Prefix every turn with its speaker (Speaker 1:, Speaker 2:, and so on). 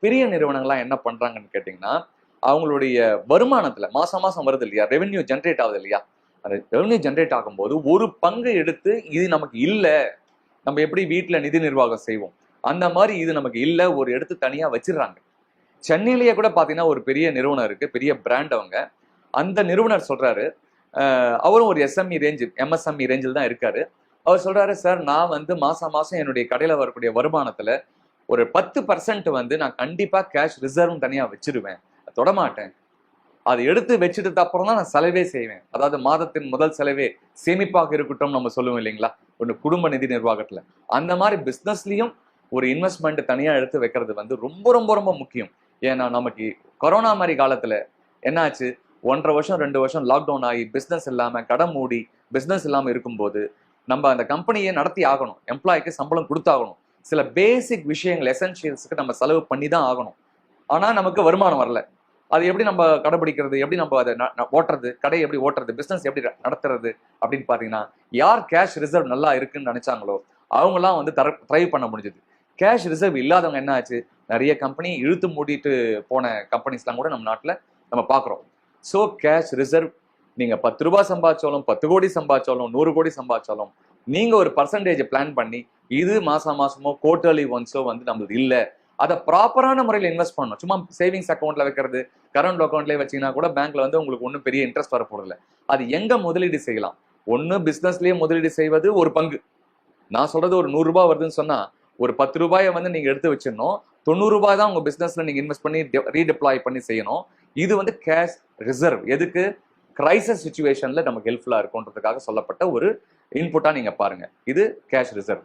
Speaker 1: பெரிய நிறுவனங்கள்லாம் என்ன பண்றாங்கன்னு கேட்டீங்கன்னா, அவங்களுடைய வருமானத்துல மாசம் மாசம் வருது இல்லையா, ரெவென்யூ ஜென்ரேட் ஆகுது இல்லையா, அந்த ரெவென்யூ ஜென்ரேட் ஆகும்போது ஒரு பங்கு எடுத்து இது நமக்கு இல்ல, நம்ம எப்படி வீட்டுல நிதி நிர்வாகம் செய்வோம் அந்த மாதிரி இது நமக்கு இல்ல ஒரு எடுத்து தனியா வச்சிடுறாங்க. சென்னையிலேயே கூட பாத்தீங்கன்னா ஒரு பெரிய நிறுவனம் இருக்கு, பெரிய பிராண்ட் அவங்க. அந்த நிறுவனர் சொல்றாரு, அவரும் ஒரு எஸ்எம்இ ரேஞ்சு எம்எஸ்எம்இ ரேஞ்சில் தான் இருக்காரு. அவர் சொல்றாரு, சார் நான் வந்து மாசம் மாசம் என்னுடைய கடையில வரக்கூடிய வருமானத்துல ஒரு 10% வந்து நான் கண்டிப்பா கேஷ் ரிசர்வ் தனியா வச்சிருவேன், தொடமாட்டேன். அதை எடுத்து வச்சுட்டு அப்புறம் தான் நான் செலவே செய்வேன். அதாவது மாதத்தின் முதல் செலவே சேமிப்பாக இருக்கட்டும் நம்ம சொல்லுவோம் இல்லைங்களா, ஒன்று குடும்ப நிதி நிர்வாகத்துல. அந்த மாதிரி பிசினஸ்லயும் ஒரு இன்வெஸ்ட்மெண்ட் தனியா எடுத்து வைக்கிறது வந்து ரொம்ப ரொம்ப ரொம்ப முக்கியம். ஏன்னா நமக்கு கொரோனா மாதிரி காலத்துல என்ன ஆச்சு, 1.5 வருஷம் 2 வருஷம் லாக்டவுன் ஆகி பிசினஸ் இல்லாம கடை மூடி பிசினஸ் இல்லாம இருக்கும்போது நம்ம அந்த கம்பெனியை நடத்தி ஆகணும், எம்ப்ளாய்க்கு சம்பளம் கொடுத்தாகணும், சில பேசிக் விஷயங்கள் எசென்சியல்ஸுக்கு நம்ம செலவு பண்ணி தான் ஆகணும். ஆனா நமக்கு வருமானம் வரல. அது எப்படி நம்ம கடைபிடிக்கிறது, எப்படி நம்ம அதை ஓட்டுறது, கடையை எப்படி ஓட்டுறது, பிசினஸ் எப்படி நடத்துறது அப்படின்னு பாத்தீங்கன்னா, யார் கேஷ் ரிசர்வ் நல்லா இருக்குன்னு நினைச்சாங்களோ அவங்கலாம் வந்து ட்ரைவ் பண்ண முடிஞ்சது. கேஷ் ரிசர்வ் இல்லாதவங்க என்ன ஆச்சு, நிறைய கம்பெனி இழுத்து மூடிட்டு போன கம்பெனிஸ்லாம் கூட நம்ம நாட்டில் நம்ம பார்க்குறோம். ஸோ கேஷ் ரிசர்வ் நீங்க 10 ரூபாய் சம்பாதிச்சாலும் 10 கோடி சம்பாதிச்சாலும் 100 கோடி சம்பாதிச்சாலும் நீங்க ஒரு பர்சன்டேஜ் பிளான் பண்ணி இது மாசமோ குவார்டர்லி ஒன்ஸோ வந்து நம்மளுக்கு இல்லை, அதை ப்ராப்பரான முறையில் இன்வெஸ்ட் பண்ணணும். சும்மா சேவிங்ஸ் அக்கௌண்ட்ல வைக்கிறது, கரண்ட் அக்கௌண்ட்லேயே வச்சீங்கன்னா கூட பேங்க்ல வந்து உங்களுக்கு ஒன்றும் பெரிய இன்ட்ரெஸ்ட் வர போறதில்லை. அது எங்க முதலீடு செய்யலாம், ஒன்று பிசினஸ்லயே முதலீடு செய்வது ஒரு பங்கு. நான் சொல்றது ஒரு 100 ரூபாய் வருதுன்னு சொன்னா ஒரு 10 ரூபாயை வந்து நீங்க எடுத்து வச்சிடணும், 90 ரூபாய் தான் உங்க பிசினஸ்ல நீங்க இன்வெஸ்ட் பண்ணி ரீடிப்ளாய் பண்ணி செய்யணும். இது வந்து கேஷ் ரிசர்வ் எதுக்கு, கிரைசிஸ் சுச்சுவேஷன்ல நமக்கு ஹெல்ப்ஃபுல்லா இருக்கும்ன்றதுக்காக சொல்லப்பட்ட ஒரு இன்புட்டா நீங்க பாருங்க. இது கேஷ் ரிசர்வ்.